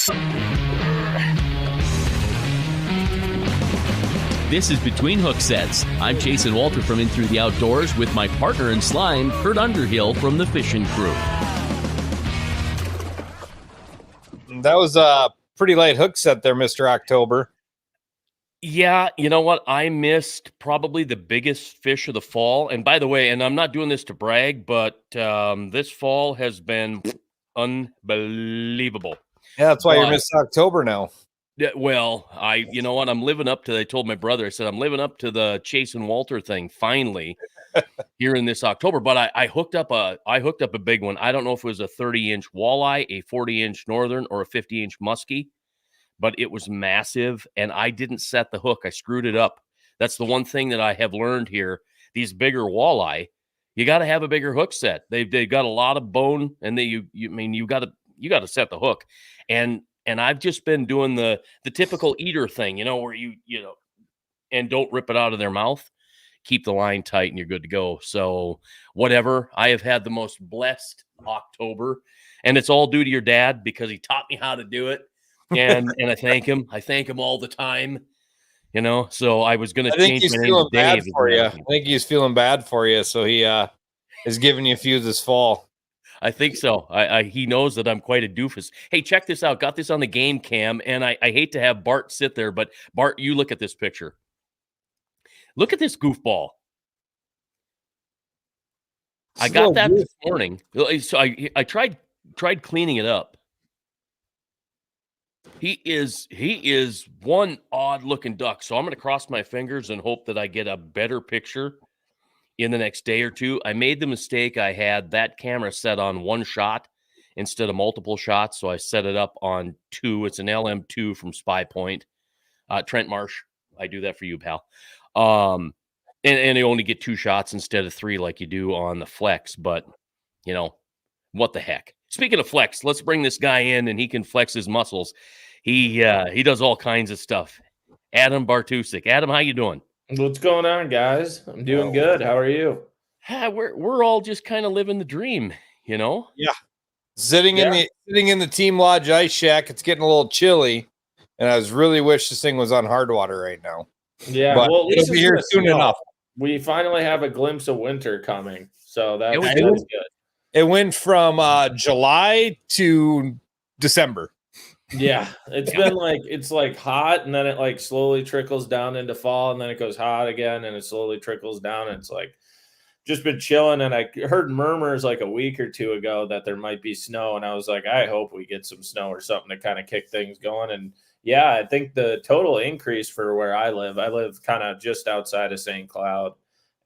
This is Between Hooksets. I'm Jason Walter from In Through the Outdoors with my partner in slime, Kurt Underhill from the fishing crew. That was a pretty light hook set there, Mr. October. Yeah, you know what? I missed probably the biggest fish of the fall. And by the way, and I'm not doing this to brag, but this fall has been unbelievable. Yeah, that's why you're Mr. October now. Yeah, well, you know what? I'm living up to, I told my brother, I said, I'm living up to the Chase and Walter thing finally here in this October. But I hooked up a big one. I don't know if it was a 30-inch walleye, a 40-inch northern, or a 50-inch muskie, but it was massive. And I didn't set the hook. I screwed it up. That's the one thing that I have learned here. These bigger walleye, you got to have a bigger hook set. They've got a lot of bone, and you got to set the hook. And I've just been doing the typical eater thing, where you and don't rip it out of their mouth. Keep the line tight and you're good to go. So whatever. I have had the most blessed October, and it's all due to your dad because he taught me how to do it. And I thank him. I thank him all the time. So I was going to change my name to Dave. I think he's feeling bad for you. So he is giving you a few this fall. I think so. He knows that I'm quite a doofus. Hey, check this out. Got this on the game cam, and I hate to have Bart sit there, but Bart, you look at this picture. Look at this goofball. I got that this morning. So I tried cleaning it up. He is one odd looking duck. So I'm going to cross my fingers and hope that I get a better picture in the next day or two. I made the mistake. I had that camera set on one shot instead of multiple shots. So I set it up on 2. It's an LM2 from Spy Point. Trent Marsh. I do that for you, pal. And you only get 2 shots instead of 3 like you do on the Flex. But, what the heck? Speaking of Flex, let's bring this guy in and he can flex his muscles. He does all kinds of stuff. Adam Bartusek. Adam, how you doing? What's going on, guys? I'm doing good. How are you? We're all just kind of living the dream, Yeah. Sitting in the Team Lodge ice shack. It's getting a little chilly, and I really wish this thing was on hard water right now. Yeah, but well, at least it'll be here soon enough. We finally have a glimpse of winter coming, so that's good. It went from July to December. Yeah, it's like hot, and then it like slowly trickles down into fall, and then it goes hot again, and it slowly trickles down, and it's like just been chilling. And I heard murmurs like a week or 2 ago that there might be snow, and I was like, I hope we get some snow or something to kind of kick things going. And yeah, I think the total increase for where I live kind of just outside of St. Cloud,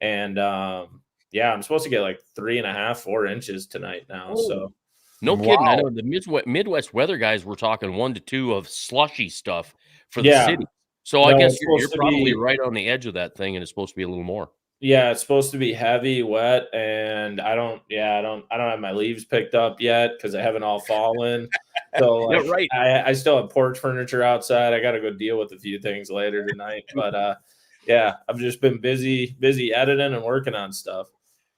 and I'm supposed to get like 3.5, 4 inches tonight now. Oh. So. No kidding. I know the Midwest weather guys were talking 1 to 2 of slushy stuff for the city. So I guess you're probably right on the edge of that thing, and it's supposed to be a little more. Yeah, it's supposed to be heavy, wet, and I don't have my leaves picked up yet because they haven't all fallen. So right. I still have porch furniture outside. I got to go deal with a few things later tonight. But I've just been busy editing and working on stuff.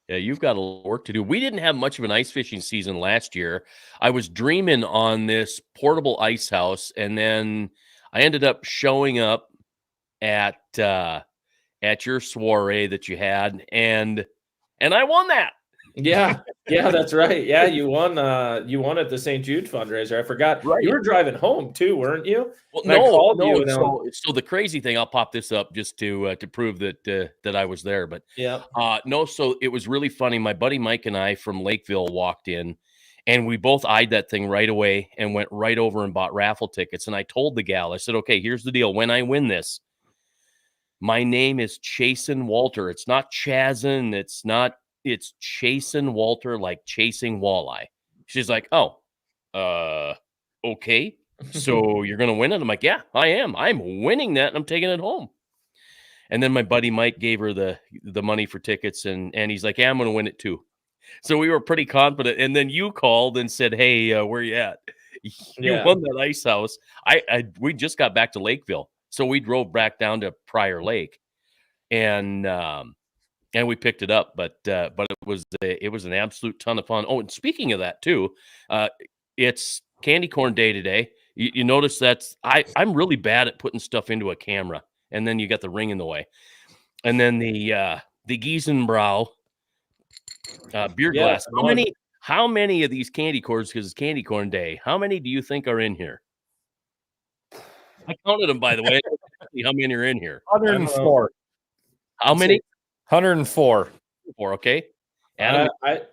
Yeah, you've got a lot of work to do. We didn't have much of an ice fishing season last year. I was dreaming on this portable ice house, and then I ended up showing up at your soiree that you had, and I won that. Yeah, that's right. Yeah, you won at the St. Jude fundraiser. I forgot. Right. You were driving home too, weren't you? Well, no. So the crazy thing, I'll pop this up just to prove that I was there. But yeah, so it was really funny. My buddy Mike and I from Lakeville walked in, and we both eyed that thing right away and went right over and bought raffle tickets. And I told the gal, I said, okay, here's the deal. When I win this, my name is Chasin Walter. It's not Chasin. It's Chasin Walter, like chasing walleye. She's like, oh, okay. So you're going to win it? I'm like, yeah, I am. I'm winning that, and I'm taking it home. And then my buddy Mike gave her the money for tickets, and he's like, yeah, I'm going to win it too. So we were pretty confident. And then you called and said, hey, where you at? You won that ice house. We just got back to Lakeville. So we drove back down to Prior Lake, and we picked it up. But it was an absolute ton of fun. Oh, and speaking of that too, it's candy corn day today. You notice I'm really bad at putting stuff into a camera, and then you got the ring in the way. And then the Giesenbrau beer glass. How many of these candy corns, because it's candy corn day, how many do you think are in here? I counted them, by the way. How many are in here? 104. How many? 104. Okay. Adam,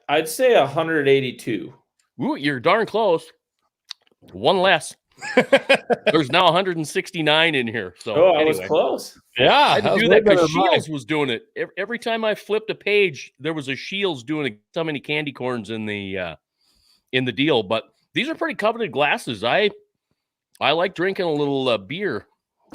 I'd say 182. Ooh, you're darn close. One less. There's now 169 in here. So I was close. Yeah, I had to do that because Shields was doing it. Every time I flipped a page, there was a Shields doing so many candy corns in the deal. But these are pretty coveted glasses. I like drinking a little beer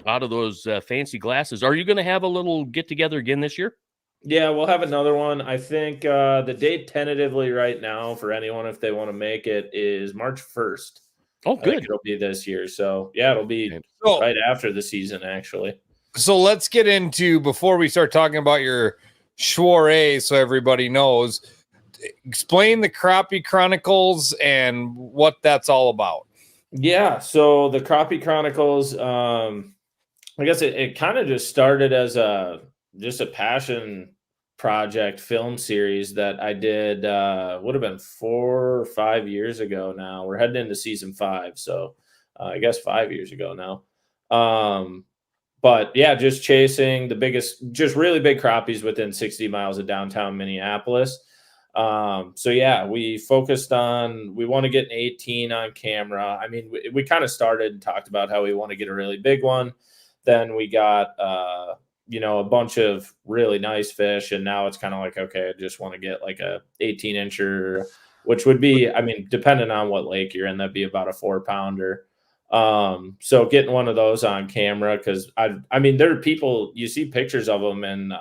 out of those fancy glasses. Are you going to have a little get together again this year? Yeah, we'll have another one. I think the date tentatively right now for anyone, if they want to make it, is March 1st. Oh, good. It'll be this year. So, yeah, it'll be right after the season, actually. So let's get into, before we start talking about your soiree, so everybody knows, explain the Crappie Chronicles and what that's all about. Yeah, so the Crappie Chronicles, I guess it kind of just started as just a passion project film series that I did, would have been 4 or 5 years ago now. We're heading into season 5, so I guess 5 years ago now. But yeah, just chasing just really big crappies within 60 miles of downtown Minneapolis. So yeah, we focused on, we want to get an 18 on camera. I mean, we kind of started and talked about how we want to get a really big one. Then we got, a bunch of really nice fish. And now it's kind of like, okay, I just want to get like a 18-incher, which would be, I mean, depending on what lake you're in, that'd be about a 4-pounder. So getting one of those on camera, because I mean, there are people, you see pictures of them in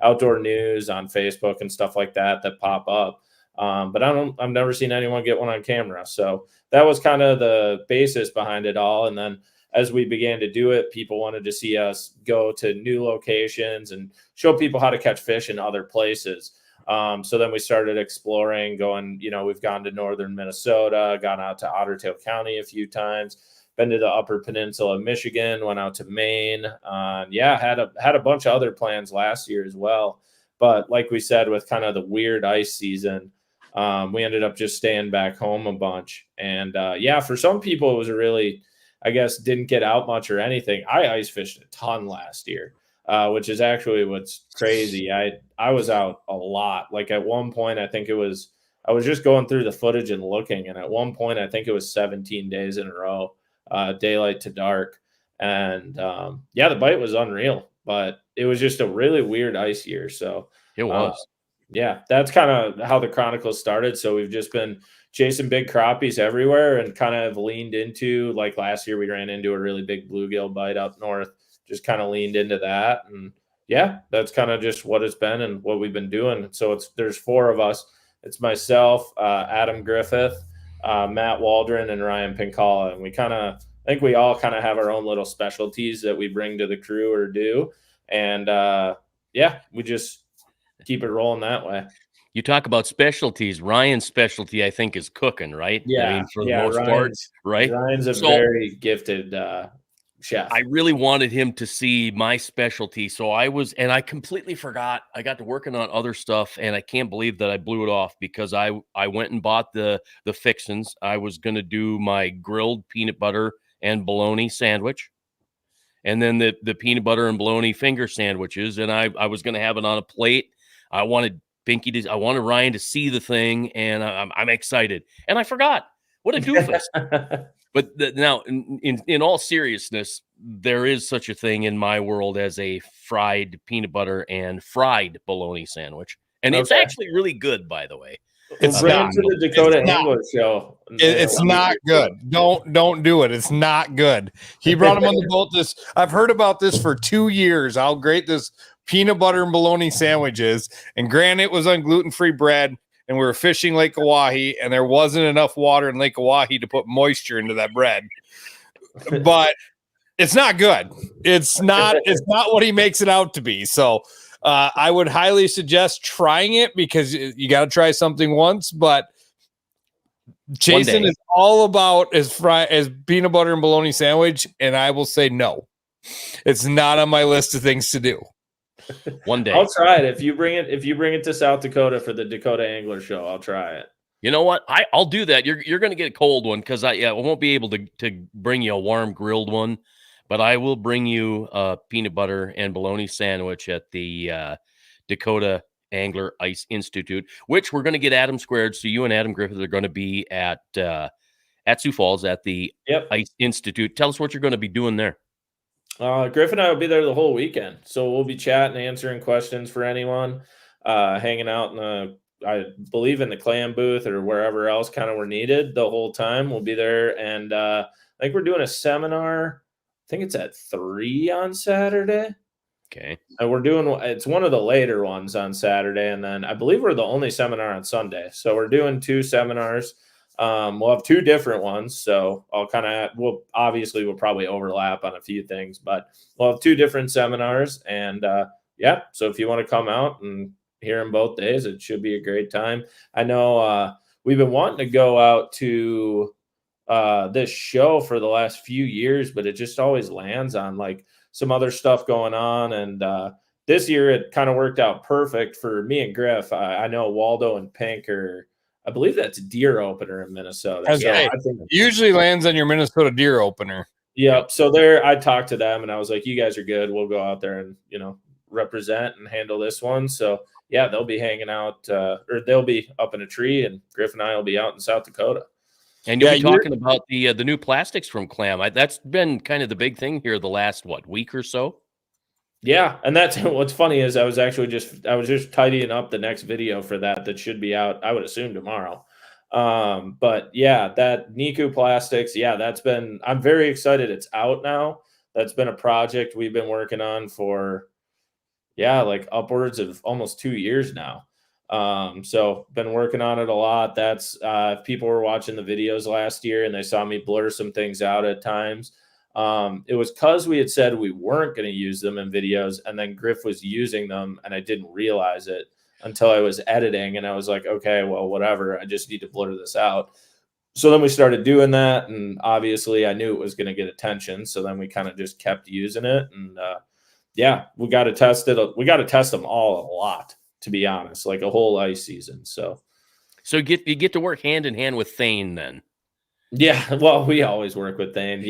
outdoor news on Facebook and stuff like that pop up. But I've never seen anyone get one on camera. So that was kind of the basis behind it all. And then as we began to do it, people wanted to see us go to new locations and show people how to catch fish in other places. So then we started exploring, going, we've gone to northern Minnesota, gone out to Otter Tail County a few times, been to the Upper Peninsula of Michigan, went out to Maine. Had a bunch of other plans last year as well. But like we said, with kind of the weird ice season, we ended up just staying back home a bunch. And for some people, it was a really, I guess, didn't get out much or anything. I ice fished a ton last year, which is actually what's crazy. I was out a lot. Like at one point, I was just going through the footage and looking. And at one point, I think it was 17 days in a row, daylight to dark. And the bite was unreal, but it was just a really weird ice year. So it was. That's kind of how the Chronicles started. So we've just been chasing big crappies everywhere and kind of leaned into, like last year we ran into a really big bluegill bite up north, just kind of leaned into that. And that's kind of just what it's been and what we've been doing. So there's 4 of us. It's myself, Adam Griffith, Matt Waldron, and Ryan Pincala. And I think we all kind of have our own little specialties that we bring to the crew or do. And we just keep it rolling that way. You talk about specialties. Ryan's specialty, I think, is cooking, right? Yeah. I mean, for the most part, right? Ryan's a very gifted chef. I really wanted him to see my specialty. So I completely forgot. I got to working on other stuff, and I can't believe that I blew it off because I went and bought the fixins. I was going to do my grilled peanut butter and bologna sandwich, and then the peanut butter and bologna finger sandwiches. And I was going to have it on a plate. I wanted Ryan to see the thing, and I'm excited. And I forgot. What a doofus. But now, in all seriousness, there is such a thing in my world as a fried peanut butter and fried bologna sandwich. And it's actually really good, by the way. It's not to the Dakota Angler show. It's not good. Don't do it. It's not good. He brought him on the boat. I've heard about this for 2 years. How great this peanut butter and bologna sandwich is. And granted, it was on gluten-free bread, and we were fishing Lake Oahe, and there wasn't enough water in Lake Oahe to put moisture into that bread. But it's not good. It's not what he makes it out to be. So I would highly suggest trying it because you got to try something once, but Jason is all about as peanut butter and bologna sandwich, and I will say no. It's not on my list of things to do. One day I'll try it. If you bring it to South Dakota for the Dakota Angler Show, I'll try it. You know what? I'll do that. You're going to get a cold one because I won't be able to bring you a warm grilled one, but I will bring you a peanut butter and bologna sandwich at the Dakota Angler Ice Institute, which we're going to get Adam squared. So you and Adam Griffith are going to be at Sioux Falls at the Ice Institute. Tell us what you're going to be doing there. Griff and I will be there the whole weekend, so we'll be chatting, answering questions for anyone, hanging out I believe in the clam booth or wherever else kind of we're needed the whole time. We'll be there. And I think we're doing a seminar. I think it's at 3 on Saturday. Okay. And it's one of the later ones on Saturday. And then I believe we're the only seminar on Sunday. So we're doing 2 seminars. We'll have 2 different ones. So we'll probably overlap on a few things, but we'll have 2 different seminars. And so if you want to come out and hear them both days, it should be a great time. I know we've been wanting to go out to this show for the last few years, but it just always lands on like some other stuff going on. And this year it kind of worked out perfect for me and Griff. I know Waldo and Pink I believe that's deer opener in Minnesota. So I think usually lands on your Minnesota deer opener. Yep. So I talked to them and I was like, you guys are good. We'll go out there and, represent and handle this one. So yeah, they'll be hanging out or they'll be up in a tree, and Griff and I will be out in South Dakota. And you'll be talking about the new plastics from Clam. That's been kind of the big thing here the last week or so. Yeah, and that's what's funny is I was just tidying up the next video for that should be out, I would assume, tomorrow. But yeah, that Niku plastics, I'm very excited it's out now. That's been a project we've been working on for like upwards of almost 2 years now. So been working on it a lot. That's if people were watching the videos last year and they saw me blur some things out at times. It was because we had said we weren't going to use them in videos, and then Griff was using them and I didn't realize it until I was editing, and I was like, okay, well, whatever, I just need to blur this out. So then we started doing that, and obviously I knew it was going to get attention, so then we kind of just kept using it. And we got to test it. We got to test them all a lot, to be honest, like a whole ice season. So you get to work hand in hand with Thane then. Yeah, well, we always work with Thane.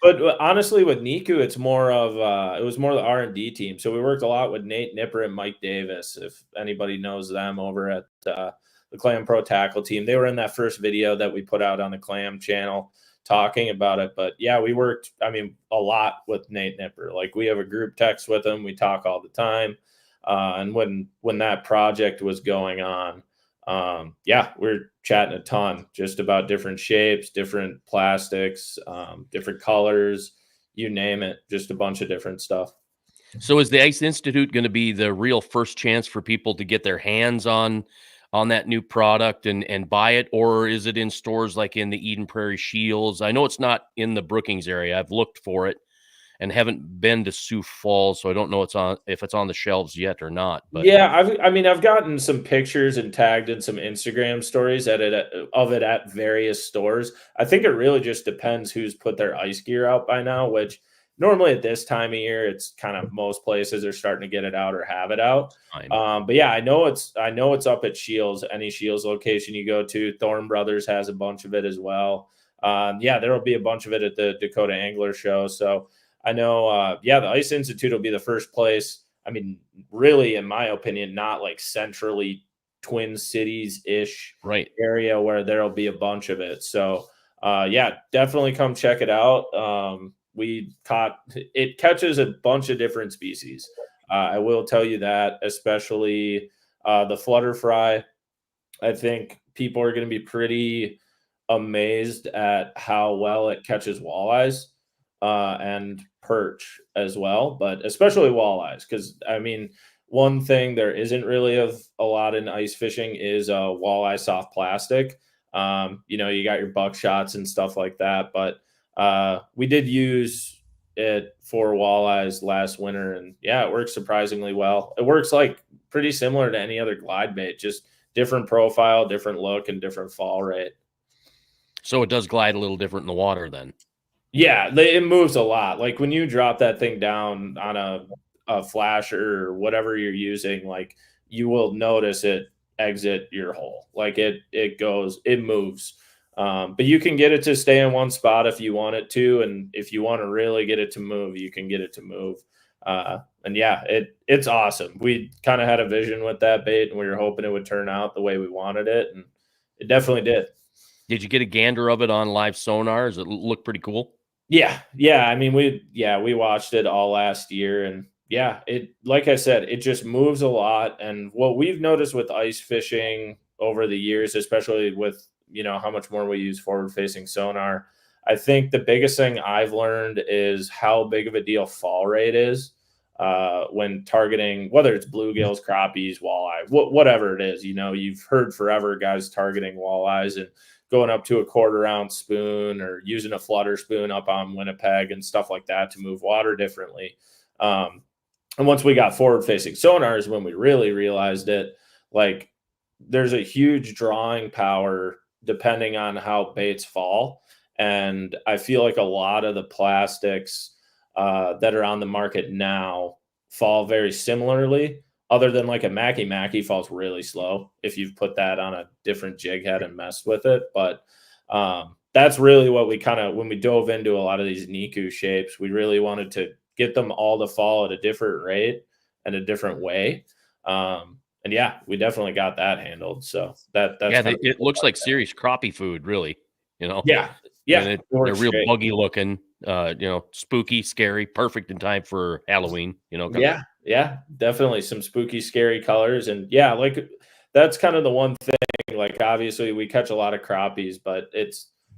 But honestly, with Niku, it's more of it was more the R&D team. So we worked a lot with Nate Nipper and Mike Davis. If anybody knows them over at the Clam Pro Tackle team, they were in that first video that we put out on the Clam channel talking about it. But yeah, we worked, a lot with Nate Nipper. Like, we have a group text with him. We talk all the time. And when that project was going on, we're chatting a ton just about different shapes, different plastics, different colors, you name it, just a bunch of different stuff. So is the Ice Institute going to be the real first chance for people to get their hands on that new product and buy it? Or is it in stores like in the Eden Prairie Shields? I know it's not in the Brookings area. I've looked for it and haven't been to Sioux Falls, so I don't know if it's on the shelves yet or not. But yeah, I've gotten some pictures and tagged in some Instagram stories of it at various stores. I think it really just depends who's put their ice gear out by now, which normally at this time of year, it's kind of most places are starting to get it out or have it out. But yeah, I know it's up at Shields, any Shields location you go to. Thorn Brothers has a bunch of it as well. There will be a bunch of it at the Dakota Angler Show. So I know, the Ice Institute will be the first place. Really, in my opinion, not like centrally Twin Cities-ish area where there'll be a bunch of it. So, definitely come check it out. It catches a bunch of different species. I will tell you that, especially the flutter fry. I think people are going to be pretty amazed at how well it catches walleyes. And perch as well, but especially walleyes, because one thing there isn't really of a lot in ice fishing is walleye soft plastic. You got your buckshots and stuff like that, but we did use it for walleyes last winter, and it works surprisingly well. It works like pretty similar to any other glide bait, just different profile, different look, and different fall rate. So it does glide a little different in the water then. Yeah, it moves a lot. Like when you drop that thing down on a flasher or whatever you're using, like you will notice it exit your hole. Like it moves. But you can get it to stay in one spot if you want it to, and if you want to really get it to move, you can get it to move. And yeah, it's awesome. We kind of had a vision with that bait, and we were hoping it would turn out the way we wanted it, and it definitely did. Did you get a gander of it on live sonar? Does it look pretty cool? Yeah. I mean, we watched it all last year, and yeah, it, like I said, it just moves a lot. And what we've noticed with ice fishing over the years, especially with, how much more we use forward facing sonar, I think the biggest thing I've learned is how big of a deal fall rate is when targeting, whether it's bluegills, crappies, walleye, whatever it is. You've heard forever guys targeting walleyes and going up to a 1/4 ounce spoon or using a flutter spoon up on Winnipeg and stuff like that to move water differently. And once we got forward facing sonars, when we really realized it, like there's a huge drawing power depending on how baits fall. And I feel like a lot of the plastics that are on the market now fall very similarly, other than like a Mackie falls really slow if you've put that on a different jig head and messed with it. But that's really what we when we dove into a lot of these Niku shapes, we really wanted to get them all to fall at a different rate and a different way. And yeah, we definitely got that handled. So that's it looks like serious crappie food, really. Yeah. And they're real buggy looking. Spooky, scary, perfect in time for Halloween. Yeah, definitely some spooky, scary colors. And yeah, like that's kind of the one thing. Like obviously, we catch a lot of crappies, but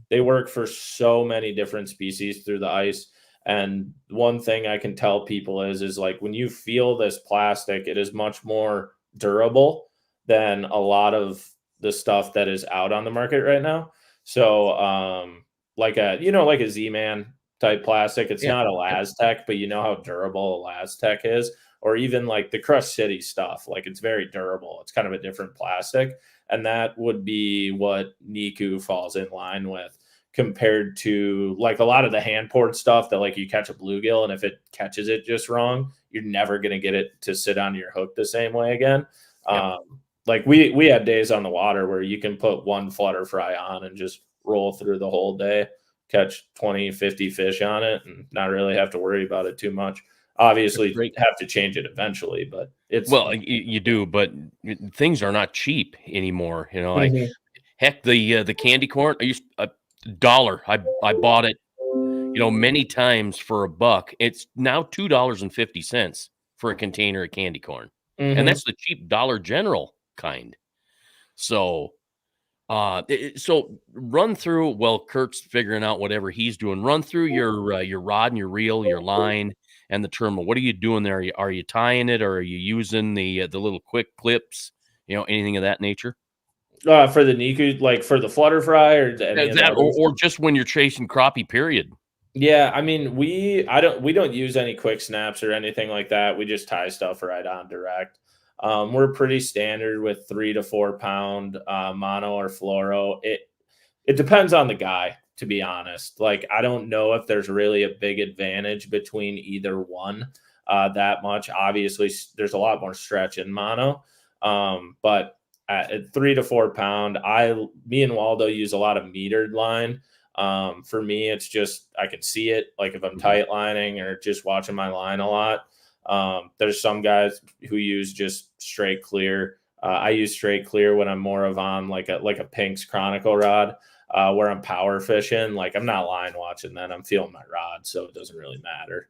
they work for so many different species through the ice. And one thing I can tell people is like when you feel this plastic, it is much more durable than a lot of the stuff that is out on the market right now. So like a Z-Man type plastic, it's not Elastec, but you know how durable Elastec is, or even like the Crush City stuff, like it's very durable. It's kind of a different plastic, and that would be what Niku falls in line with compared to like a lot of the hand poured stuff that like you catch a bluegill, and if it catches it just wrong, you're never going to get it to sit on your hook the same way again. Like we had days on the water where you can put one flutter fry on and just roll through the whole day, catch 20, 50 fish on it and not really have to worry about it too much. Obviously have to change it eventually, but you do, but things are not cheap anymore. Heck, the candy corn, I used $1. I bought it, many times for $1. It's now $2.50 for a container of candy corn. And that's the cheap Dollar General kind. So run through, while Kurt's figuring out whatever he's doing, run through your rod and your reel, your line and the terminal. What are you doing there? Are you tying it, or are you using the little quick clips, anything of that nature? For the Niku, like for the flutter fry or or just when you're chasing crappie, period. Yeah, I mean, we don't use any quick snaps or anything like that. We just tie stuff right on direct. We're pretty standard with 3 to 4 pound mono or fluoro. It depends on the guy, to be honest. Like, I don't know if there's really a big advantage between either one that much. Obviously, there's a lot more stretch in mono, but at 3 to 4 pound, me and Waldo use a lot of metered line. For me, it's just I can see it. Like if I'm tight lining or just watching my line a lot. There's some guys who use just straight clear. I use straight clear when I'm more of on like a Pink's Chronicle rod, where I'm power fishing. Like I'm not line watching then, I'm feeling my rod, so it doesn't really matter.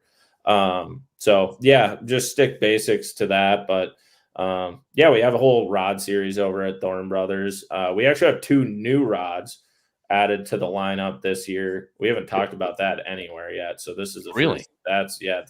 So yeah, just stick basics to that. But yeah, we have a whole rod series over at Thorne Brothers. We actually have 2 new rods added to the lineup this year. We haven't talked about that anywhere yet. So this is the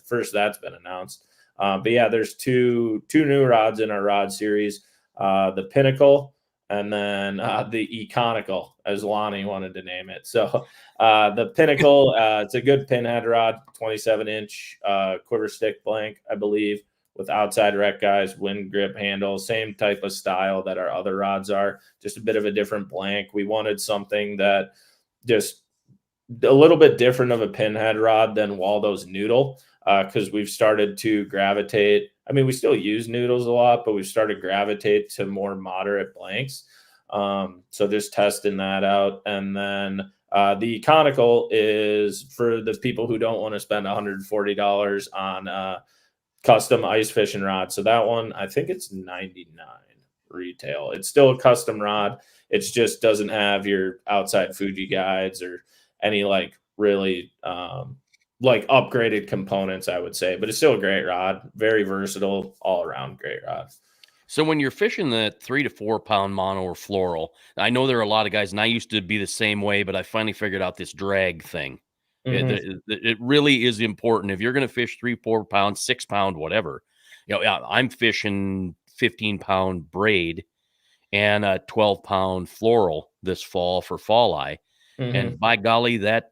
first that's been announced. But yeah, there's two new rods in our rod series, the Pinnacle and then the Econical, as Lonnie wanted to name it. So the Pinnacle, it's a good pinhead rod, 27-inch quiver stick blank, I believe, with outside rec guys, wind grip handle, same type of style that our other rods are, just a bit of a different blank. We wanted something that just a little bit different of a pinhead rod than Waldo's noodle, because we've started to gravitate. I mean, we still use noodles a lot, but we've started to gravitate to more moderate blanks. So just testing that out. And then the conical is for the people who don't want to spend $140 on custom ice fishing rod. So that one, I think it's $99 retail. It's still a custom rod. It just doesn't have your outside Fuji guides or any like really like upgraded components, I would say, but it's still a great rod, very versatile, all around great rod. So when you're fishing the 3 to 4 pound mono or floral, I know there are a lot of guys, and I used to be the same way, but I finally figured out this drag thing. It really is important. If you're going to fish 3, 4 pounds, 6 pound, whatever, I'm fishing 15-pound braid and a 12-pound floral this fall for fall eye. And by golly, that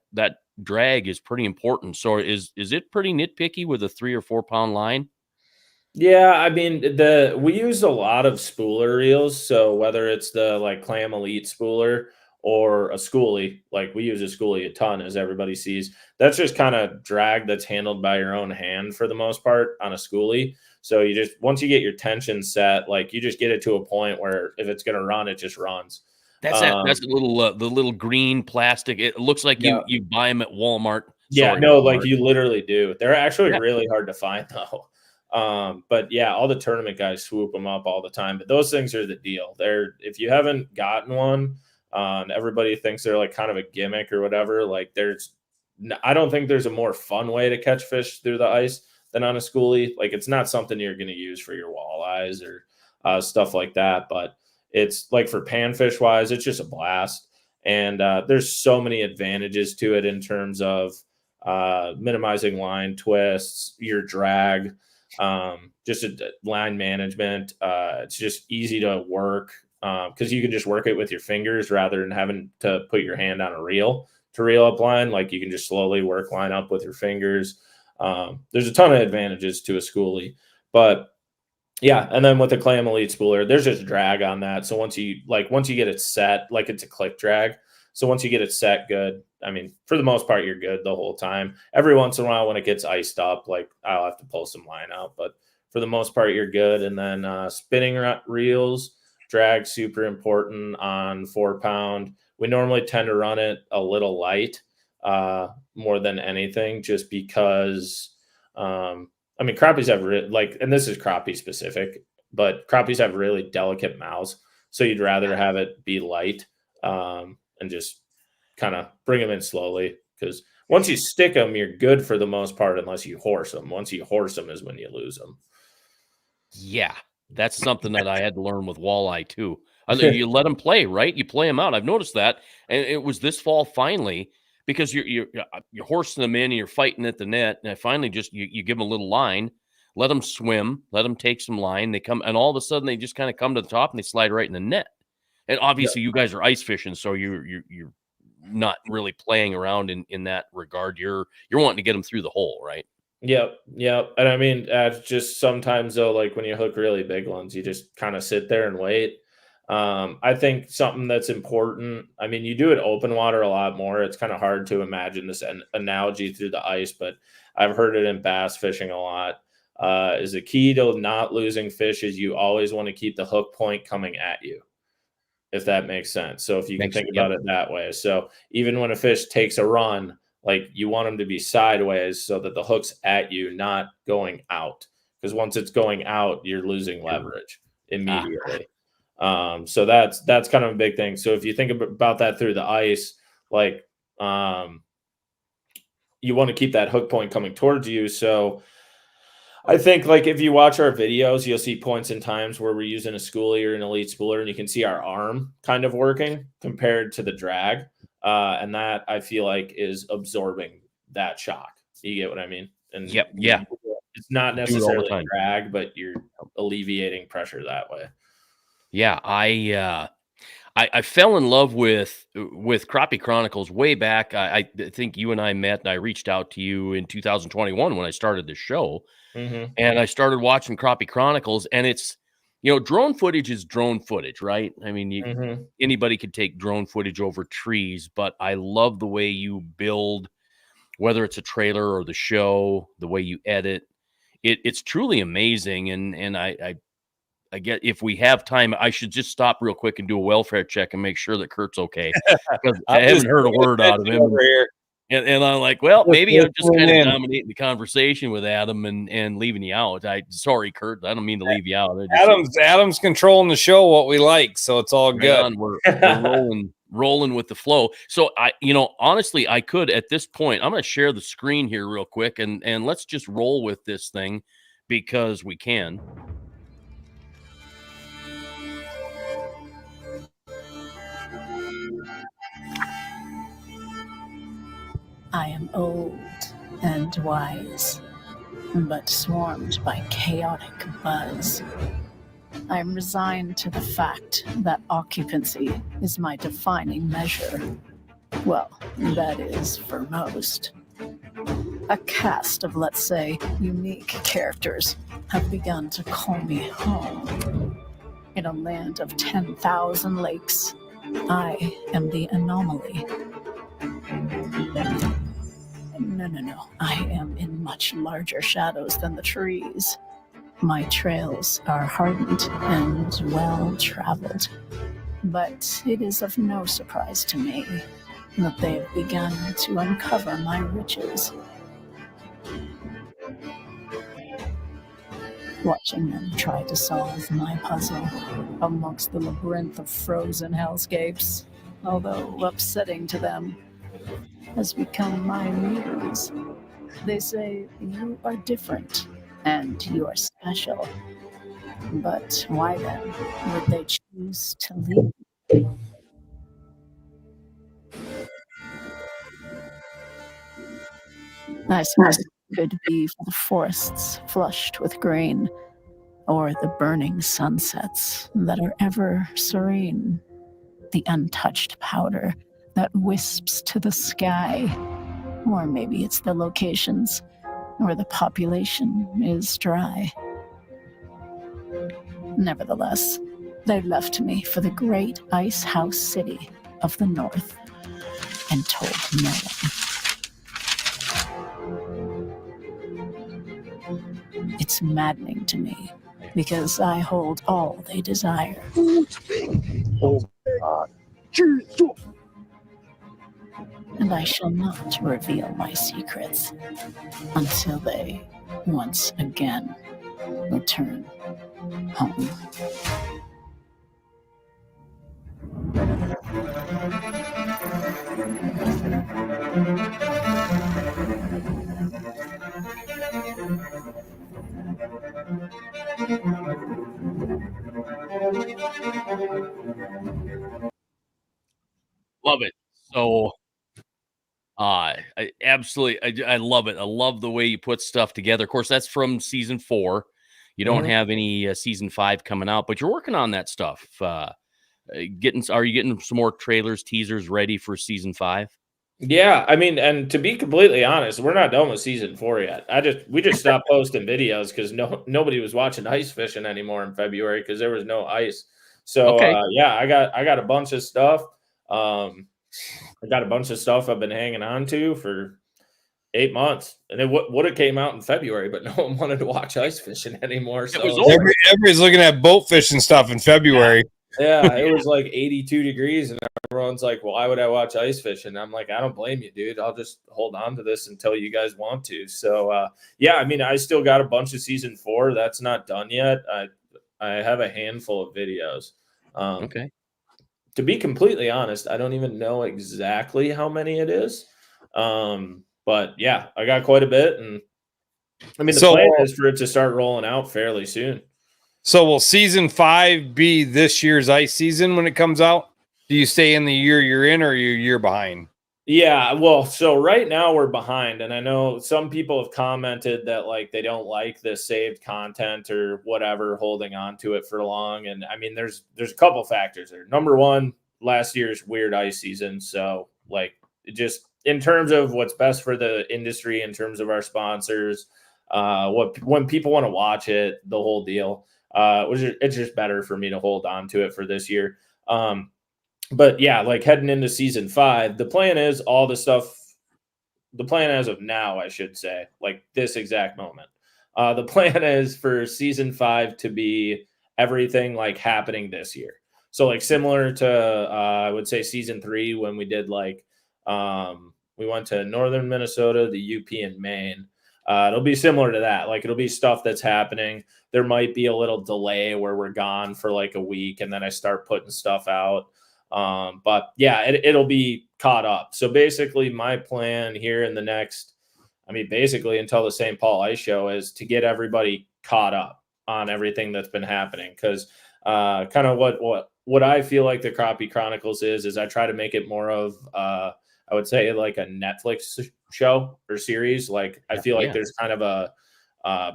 drag is pretty important. So is it pretty nitpicky with a 3 or 4 pound line? Yeah, I mean, we use a lot of spooler reels. So whether it's the like Clam Elite spooler or a schoolie, like we use a schoolie a ton, as everybody sees. That's just kind of drag that's handled by your own hand for the most part on a schoolie. So you just, once you get your tension set, like you just get it to a point where if it's going to run, it just runs. That's a little the little green plastic. It looks like you buy them at Walmart. Walmart. Like you literally do. They're actually really hard to find though. But yeah, all the tournament guys swoop them up all the time. But those things are the deal. If you haven't gotten one, everybody thinks they're like kind of a gimmick or whatever. Like I don't think there's a more fun way to catch fish through the ice than on a schoolie. Like it's not something you're going to use for your walleyes or stuff like that. But it's like for panfish wise, it's just a blast. And there's so many advantages to it in terms of minimizing line twists, your drag, just a line management. It's just easy to work because you can just work it with your fingers rather than having to put your hand on a reel to reel up line. Like you can just slowly work line up with your fingers. There's a ton of advantages to a schoolie, but yeah. And then with the Clam Elite spooler, there's just drag on that. So once you get it set, like it's a click drag. So once you get it set good, I mean, for the most part, you're good the whole time. Every once in a while when it gets iced up, like I'll have to pull some line out, but for the most part, you're good. And then spinning reels, drag, super important on 4 pound. We normally tend to run it a little light more than anything, just because I mean, crappies have and this is crappie specific, but crappies have really delicate mouths. So you'd rather have it be light and just kind of bring them in slowly. Because once you stick them, you're good for the most part, unless you horse them. Once you horse them is when you lose them. Yeah, that's something that I had to learn with walleye too. You let them play, right? You play them out. I've noticed that. And it was this fall finally, because you're horsing them in and you're fighting at the net. And I finally just, you give them a little line, let them swim, let them take some line. They come, and all of a sudden they just kind of come to the top and they slide right in the net. And obviously you guys are ice fishing, so you're not really playing around in that regard. You're wanting to get them through the hole, right? Yep. And I mean, just sometimes though, like when you hook really big ones, you just kind of sit there and wait. I think something that's important, I mean, you do it open water a lot more. It's kind of hard to imagine this analogy through the ice, but I've heard it in bass fishing a lot. Is the key to not losing fish is you always want to keep the hook point coming at you, if that makes sense. So if you can think about it that way. So even when a fish takes a run, like you want them to be sideways so that the hook's at you, not going out. Because once it's going out, you're losing leverage immediately. So that's kind of a big thing. So if you think about that through the ice, like you want to keep that hook point coming towards you. So I think like if you watch our videos, you'll see points and times where we're using a schoolie or an elite spooler, and you can see our arm kind of working compared to the drag. And that I feel like is absorbing that shock. You get what I mean? And yeah. It's not necessarily a drag, but you're alleviating pressure that way. Yeah, I I fell in love with Crappie Chronicles way back. I think you and I met, and I reached out to you in 2021 when I started the show, Mm-hmm. and I started watching Crappie Chronicles. And it's, drone footage is drone footage, right? I mean, anybody could take drone footage over trees, but I love the way you build, whether it's a trailer or the show, the way you edit. It's truly amazing, and I get, if we have time, I should just stop real quick and do a welfare check and make sure that Kurt's okay, because I haven't heard a word out of him. Over here. And I'm like, well, maybe I'm just kind of dominating the conversation with Adam and leaving you out. Sorry, Kurt, I don't mean to leave you out. Adam's controlling the show, what we like, so it's all good. We're rolling with the flow. So honestly, I could at this point, I'm going to share the screen here real quick, and let's just roll with this thing because we can. I am old and wise, but swarmed by chaotic buzz. I am resigned to the fact that occupancy is my defining measure. Well, that is for most. A cast of, let's say, unique characters have begun to call me home. In a land of 10,000 lakes, I am the anomaly. No. I am in much larger shadows than the trees. My trails are hardened and well-traveled, but it is of no surprise to me that they have begun to uncover my riches. Watching them try to solve my puzzle amongst the labyrinth of frozen hellscapes, although upsetting to them, has become my muse. They say, you are different and you are special. But why then would they choose to leave? I suppose it could be for the forests flushed with grain, or the burning sunsets that are ever serene, the untouched powder that wisps to the sky, or maybe it's the locations where the population is dry. Nevertheless, they left me for the great ice house city of the north and told no one. It's maddening to me because I hold all they desire. And I shall not reveal my secrets until they once again return home. Love it. So I absolutely, I love it. I love the way you put stuff together. Of course, that's from season 4. You don't have any season 5 coming out, but you're working on that stuff. Are you getting some more trailers, teasers ready for season 5? Yeah, I mean, and to be completely honest, we're not done with season 4 yet. We just stopped posting videos because nobody was watching ice fishing anymore in February because there was no ice. So Okay. yeah, I got a bunch of stuff. I got a bunch of stuff I've been hanging on to for 8 months, and it would have came out in February, but no one wanted to watch ice fishing anymore. So everybody's looking at boat fishing stuff in February. Yeah, it was like 82 degrees, and everyone's like, well, why would I watch ice fishing? I'm like, I don't blame you, dude. I'll just hold on to this until you guys want to. So, yeah, I mean, I still got a bunch of season 4. That's not done yet. I have a handful of videos. Okay. To be completely honest, I don't even know exactly how many it is. But, yeah, I got quite a bit. And, I mean, the plan is for it to start rolling out fairly soon. So will season 5 be this year's ice season when it comes out? Do you stay in the year you're in, or are you a year behind? Yeah, well, so right now we're behind, and I know some people have commented that like they don't like the saved content or whatever, holding on to it for long. And I mean, there's a couple factors there. Number one, last year's weird ice season. So like just in terms of what's best for the industry, in terms of our sponsors, when people want to watch it, the whole deal, it's just better for me to hold on to it for this year. But yeah, like heading into season 5, the plan is all the stuff. The plan as of now, I should say, like this exact moment, the plan is for season 5 to be everything like happening this year. So like similar to, I would say season 3, when we did like, we went to northern Minnesota, the UP and Maine. It'll be similar to that. Like it'll be stuff that's happening. There might be a little delay where we're gone for like a week and then I start putting stuff out. But yeah, it'll be caught up. So basically my plan here in the next, basically until the St. Paul Ice Show, is to get everybody caught up on everything that's been happening. Cause, kind of what I feel like the Crappie Chronicles is I try to make it more of, I would say like a Netflix show or series. Like I feel like there's kind of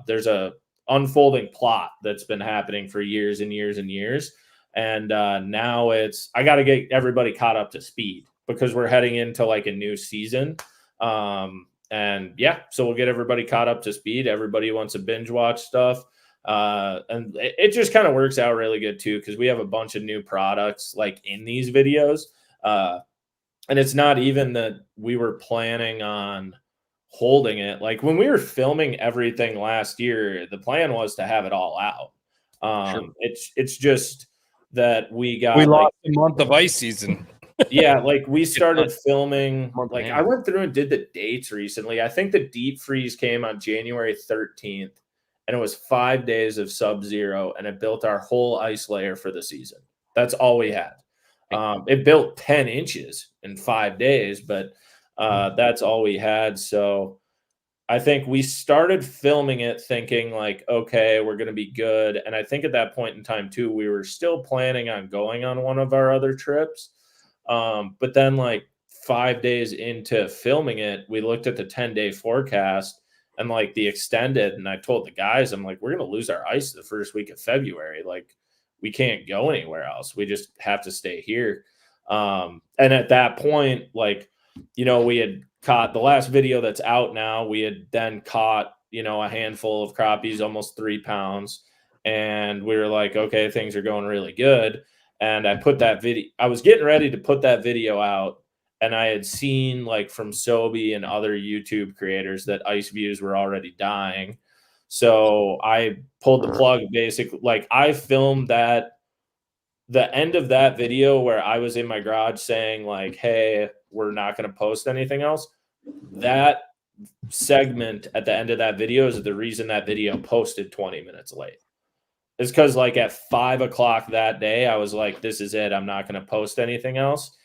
there's a unfolding plot that's been happening for years and years and years. And now I got to get everybody caught up to speed because we're heading into like a new season. And yeah, so we'll get everybody caught up to speed. Everybody wants to binge watch stuff. And it just kind of works out really good too, because we have a bunch of new products like in these videos. And it's not even that we were planning on holding it. Like when we were filming everything last year, the plan was to have it all out. Sure. It's just that we lost a month of ice season. Yeah, like we started filming, like I went through and did the dates recently. I think the deep freeze came on January 13th, and it was 5 days of sub-zero, and it built our whole ice layer for the season. That's all we had. It built 10 inches in 5 days, but that's all we had. So I think we started filming it thinking like, okay, we're going to be good. And I think at that point in time too, we were still planning on going on one of our other trips. But then like 5 days into filming it, we looked at the 10-day forecast and like the extended, and I told the guys, I'm like, we're going to lose our ice the first week of February. Like we can't go anywhere else. We just have to stay here. And at that point, like, we had caught the last video that's out now. We had then caught, a handful of crappies, almost 3 pounds. And we were like, okay, things are going really good. And I put that video, I was getting ready to put that video out. And I had seen like from Sobe and other YouTube creators that ice views were already dying. So I pulled the plug basically. Like I filmed the end of that video where I was in my garage saying like, hey, we're not going to post anything else. That segment at the end of that video is the reason that video posted 20 minutes late. It's because like at 5 o'clock that day, I was like, this is it. I'm not going to post anything else.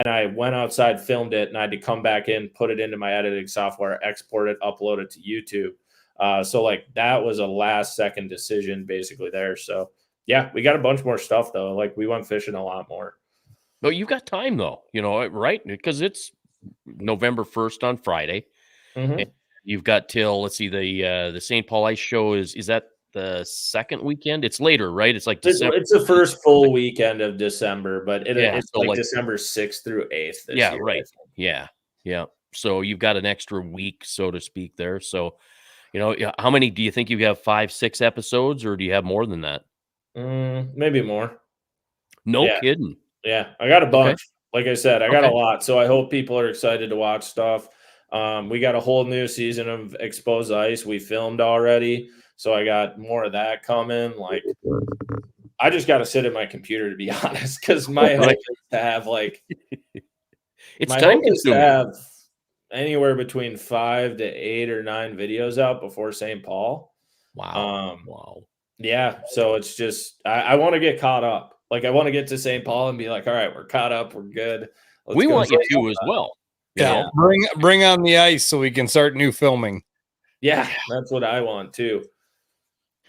And I went outside, filmed it, and I had to come back in, put it into my editing software, export it, upload it to YouTube. So like that was a last second decision basically there. So yeah, we got a bunch more stuff though. Like we went fishing a lot more. No, you've got time though, right? Because it's November 1st on Friday. Mm-hmm. And you've got till, let's see, the St. Paul Ice Show is that the second weekend? It's later, right? It's like December. It's the first full weekend of December, but it's so like December 6th through 8th. This year, right. Yeah. So you've got an extra week, so to speak, there. So, how many do you think you have? 5, 6 episodes, or do you have more than that? Maybe more. No kidding. Yeah, I got a bunch. Okay. Like I said, I got a lot. So I hope people are excited to watch stuff. We got a whole new season of Exposed Ice. We filmed already. So I got more of that coming. Like, I just got to sit at my computer, to be honest, because my hope is to have like, it's time consuming. To have anywhere between 5 to 8 or 9 videos out before St. Paul. Wow. Yeah. So it's just, I want to get caught up. Like, I want to get to St. Paul and be like, all right, we're caught up. We're good. We want you to as well. Yeah. Bring on the ice so we can start new filming. Yeah. That's what I want too.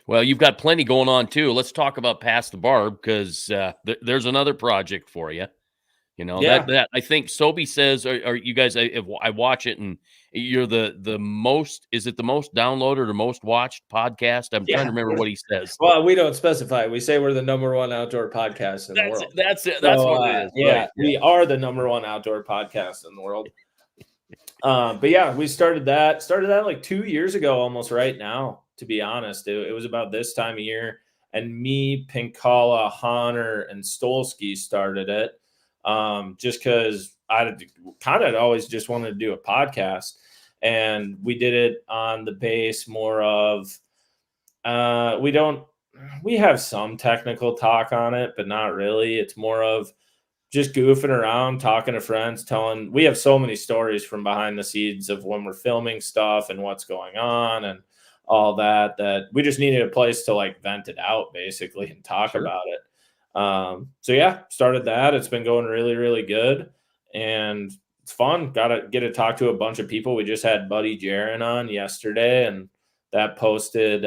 Well, you've got plenty going on too. Let's talk about Past the Barb, because there's another project for you. You know, Yeah. that I think Sobe says, are you guys, I watch it and you're the most, is it the most downloaded or most watched podcast? I'm trying to remember what he says. Well, we don't specify. We say we're the #1 outdoor podcast in the world. That's it. That's what it is. Yeah, Right. we are the #1 outdoor podcast in the world. But yeah, we started that like 2 years ago, almost right now, to be honest. It was about this time of year. And me, Pinkala, Honor, and Stolsky started it. Just because I kind of always just wanted to do a podcast. And we did it on the base more of we have some technical talk on it, but not really. It's more of just goofing around, talking to friends, we have so many stories from behind the scenes of when we're filming stuff and what's going on and all that we just needed a place to like vent it out basically and talk about it. So yeah, started that. It's been going really, really good and it's fun. Got to get to talk to a bunch of people. We just had Buddy Jaron on yesterday and that posted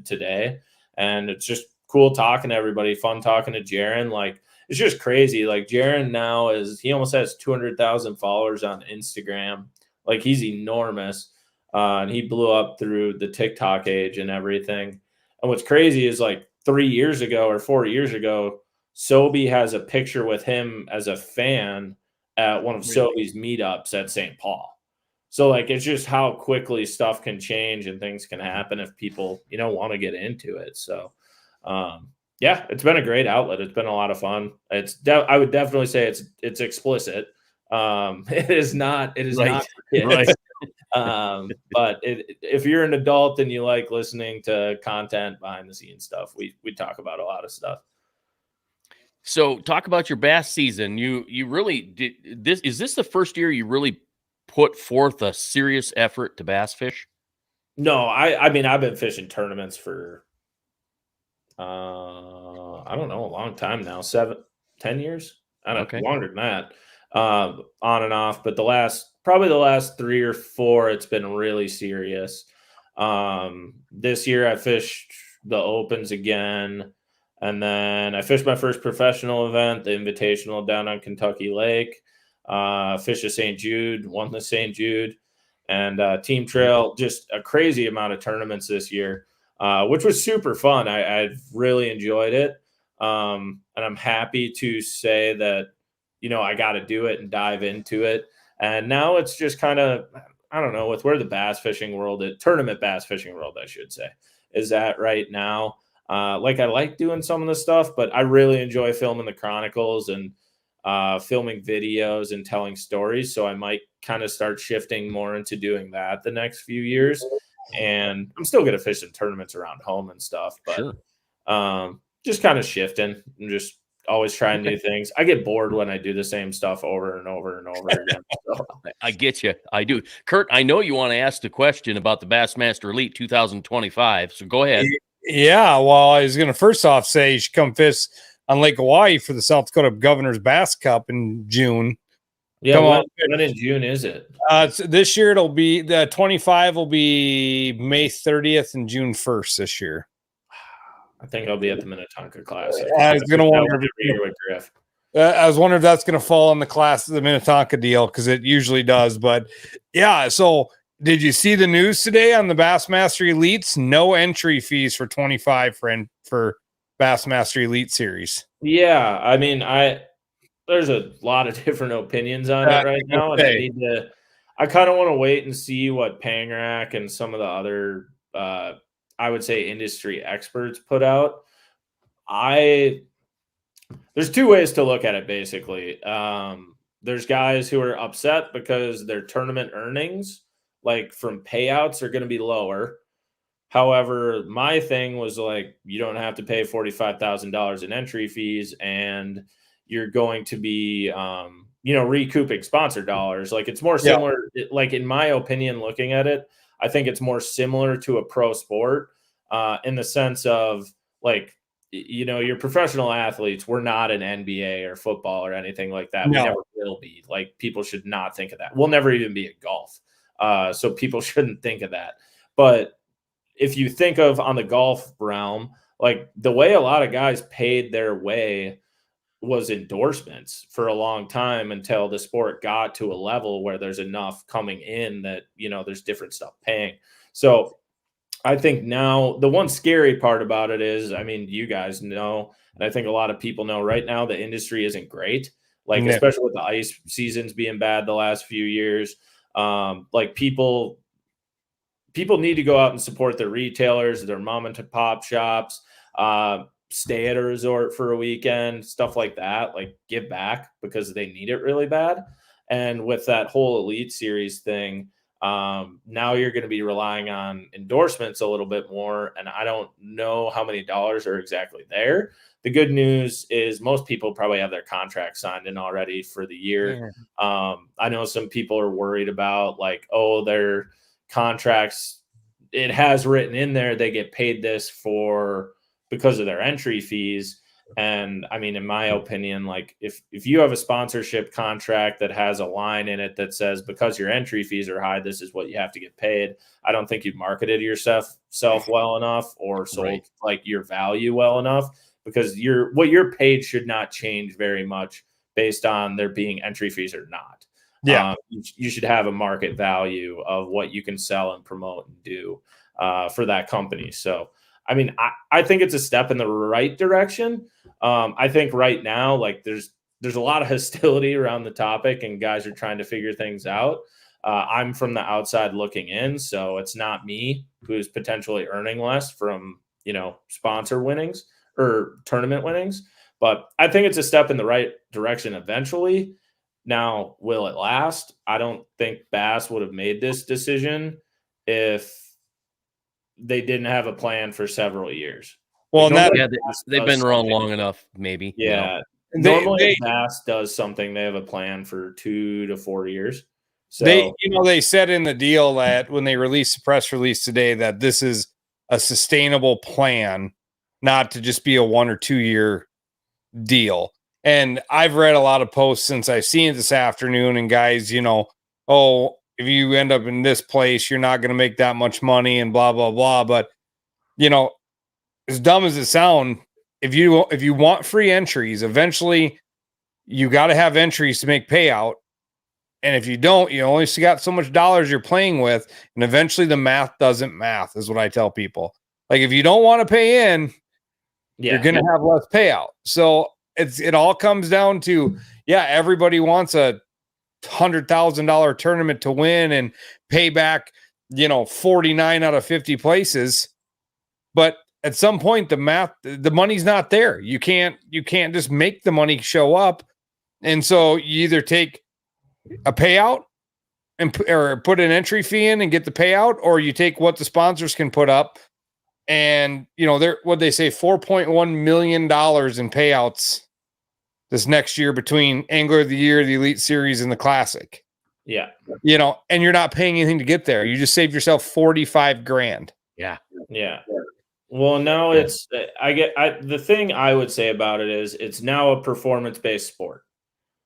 today. And it's just cool talking to everybody, fun talking to Jaron. Like, it's just crazy. Like Jaron now he almost has 200,000 followers on Instagram. Like he's enormous. And he blew up through the TikTok age and everything. And what's crazy is like 3 years ago or 4 years ago, Sobe has a picture with him as a fan at one of Sobe's meetups at St. Paul. So like, it's just how quickly stuff can change and things can happen if people, want to get into it. So, yeah, it's been a great outlet. It's been a lot of fun. I would definitely say it's explicit. It is not for kids. Right. But if you're an adult and you like listening to content behind the scenes stuff, we talk about a lot of stuff. So talk about your bass season. You really did this. Is this the first year you really put forth a serious effort to bass fish? No, I mean, I've been fishing tournaments for, I don't know, a long time now, 7-10 years. I don't know, longer than that, on and off. But probably the last 3 or 4, it's been really serious. This year I fished the Opens again. And then I fished my first professional event, the Invitational down on Kentucky Lake. Fished at St. Jude, won the St. Jude, and Team Trail. Just a crazy amount of tournaments this year, which was super fun. I've really enjoyed it, and I'm happy to say that I got to do it and dive into it. And now it's just kind of, I don't know, with where the bass fishing world, tournament bass fishing world, I should say, is at right now. Like I like doing some of the stuff, but I really enjoy filming the Chronicles and filming videos and telling stories. So I might kind of start shifting more into doing that the next few years. And I'm still going to fish some tournaments around home and stuff, but just kind of shifting and just always trying new things. I get bored when I do the same stuff over and over and over again. So. I get you. I do. Kurt, I know you want to ask the question about the Bassmaster Elite 2025. So go ahead. Yeah, well, I was going to first off say you should come fish on Lake Hawaii for the South Dakota Governor's Bass Cup in June. Yeah, when in June is it? This year it'll be the 25 will be May 30th and June 1st this year. I think I'll be at the Minnetonka Classic. I was going to wonder I was wondering if that's going to fall on the Minnetonka deal because it usually does. But yeah, so did you see the news today on the Bassmaster Elites? No entry fees for 25 for Bassmaster Elite Series. Yeah, I mean, there's a lot of different opinions on it right now, and I kind of want to wait and see what Pangrac and some of the other, I would say, industry experts put out. There's two ways to look at it, basically. There's guys who are upset because their tournament earnings, like from payouts, are going to be lower. However, my thing was like, you don't have to pay $45,000 in entry fees, and you're going to be, recouping sponsor dollars. Like it's more similar. Like in my opinion, looking at it, I think it's more similar to a pro sport in the sense of like, your professional athletes. We're not an NBA or football or anything like that. No. We never will be. Like people should not think of that. We'll never even be at golf. So people shouldn't think of that. But if you think of on the golf realm, like the way a lot of guys paid their way was endorsements for a long time until the sport got to a level where there's enough coming in that, there's different stuff paying. So I think now the one scary part about it is, I mean, you guys know, and I think a lot of people know right now, the industry isn't great. Like, especially with the ice seasons being bad the last few years. Like people need to go out and support their retailers, their mom and pop shops, stay at a resort for a weekend, stuff like that, like give back because they need it really bad. And with that whole Elite Series thing, now you're going to be relying on endorsements a little bit more. And I don't know how many dollars are exactly there. The good news is most people probably have their contract signed in already for the year. I know some people are worried about like, oh, their contracts, it has written in there, they get paid this because of their entry fees. And I mean, in my opinion, like if you have a sponsorship contract that has a line in it that says, because your entry fees are high, this is what you have to get paid. I don't think you've marketed yourself well enough or sold like your value well enough, because what you're paid should not change very much based on there being entry fees or not. Yeah. You should have a market value of what you can sell and promote and do for that company. So, I mean, I think it's a step in the right direction. I think right now, like there's a lot of hostility around the topic and guys are trying to figure things out. I'm from the outside looking in, so it's not me who's potentially earning less from, sponsor winnings or tournament winnings. But I think it's a step in the right direction eventually. Now, will it last? I don't think Bass would have made this decision if they didn't have a plan for several years. Well, they've been wrong long enough, maybe. Yeah. Normally, if Bass does something, they have a plan for 2 to 4 years. So they said in the deal that when they released the press release today that this is a sustainable plan, not to just be a 1 or 2 year deal. And I've read a lot of posts since I've seen it this afternoon, and guys, if you end up in this place, you're not going to make that much money and blah, blah, blah. But, as dumb as it sounds, if you want free entries, eventually you got to have entries to make payout. And if you don't, you only got so much dollars you're playing with. And eventually the math doesn't math, is what I tell people. Like, if you don't want to pay in, you're going to have less payout. So it all comes down to, everybody wants a $100,000 tournament to win and pay back, 49 out of 50 places. But at some point, the money's not there. You can't just make the money show up. And so you either take a payout or put an entry fee in and get the payout, or you take what the sponsors can put up. And, they're what they say, $4.1 million in payouts this next year between Angler of the Year, the Elite Series, and the Classic. Yeah. And you're not paying anything to get there. You just saved yourself $45,000. Yeah. Yeah. Well, now the thing I would say about it is it's now a performance-based sport.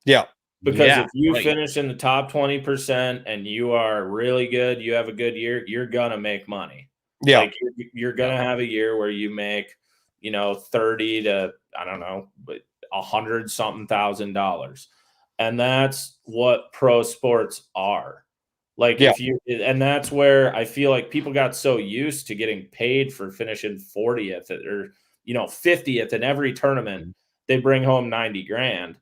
Yeah. Because if you finish in the top 20% and you are really good, you have a good year, you're going to make money. Yeah. Like you're going to have a year where you make, 30 to, I don't know, but $100-something thousand. And that's what pro sports are. Like and that's where I feel like people got so used to getting paid for finishing 40th or, 50th in every tournament, they bring home $90,000.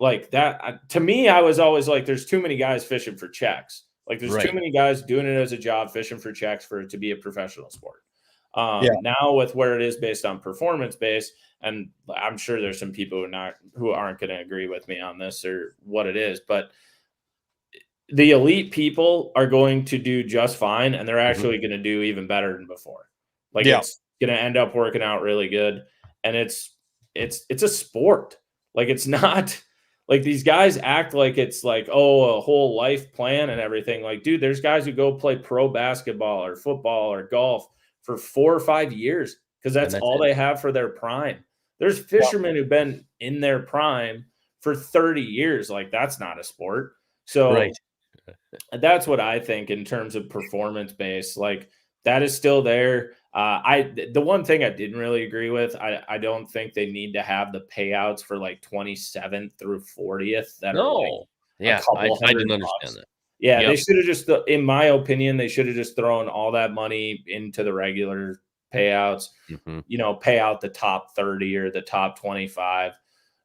Like that, to me, I was always like, there's too many guys fishing for checks. Like there's too many guys doing it as a job, fishing for checks for it to be a professional sport. Now with where it is based on performance based, and I'm sure there's some people who aren't going to agree with me on this or what it is, but the elite people are going to do just fine. And they're actually going to do even better than before. Like it's going to end up working out really good. And it's a sport. Like it's not like these guys act like it's like, a whole life plan and everything. Like, dude, there's guys who go play pro basketball or football or golf for 4 or 5 years because that's all they have for their prime. There's fishermen who've been in their prime for 30 years. Like, that's not a sport. So that's what I think in terms of performance based. Like, that is still there. The one thing I didn't really agree with, I don't think they need to have the payouts for like 27th through 40th that are like yeah, a couple I didn't $100. understand that. Yeah, Yep. they should have just, in my opinion, they should have just thrown all that money into the regular payouts. Pay out the top 30 or the top 25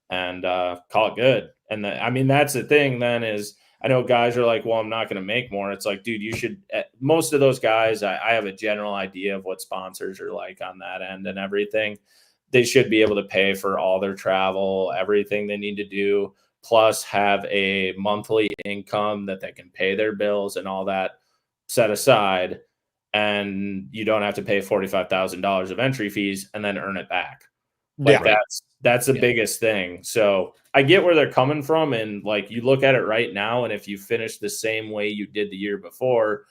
and call it good. And that's the thing then is, I know guys are like, well, I'm not going to make more. It's like, dude, you should. Most of those guys, I have a general idea of what sponsors are like on that end and everything. They should be able to pay for all their travel, everything they need to do, plus have a monthly income that they can pay their bills and all that set aside. And you don't have to pay $45,000 of entry fees and then earn it back. That's the biggest thing. So I get where they're coming from. And like, you look at it right now, and if you finish the same way you did the year before,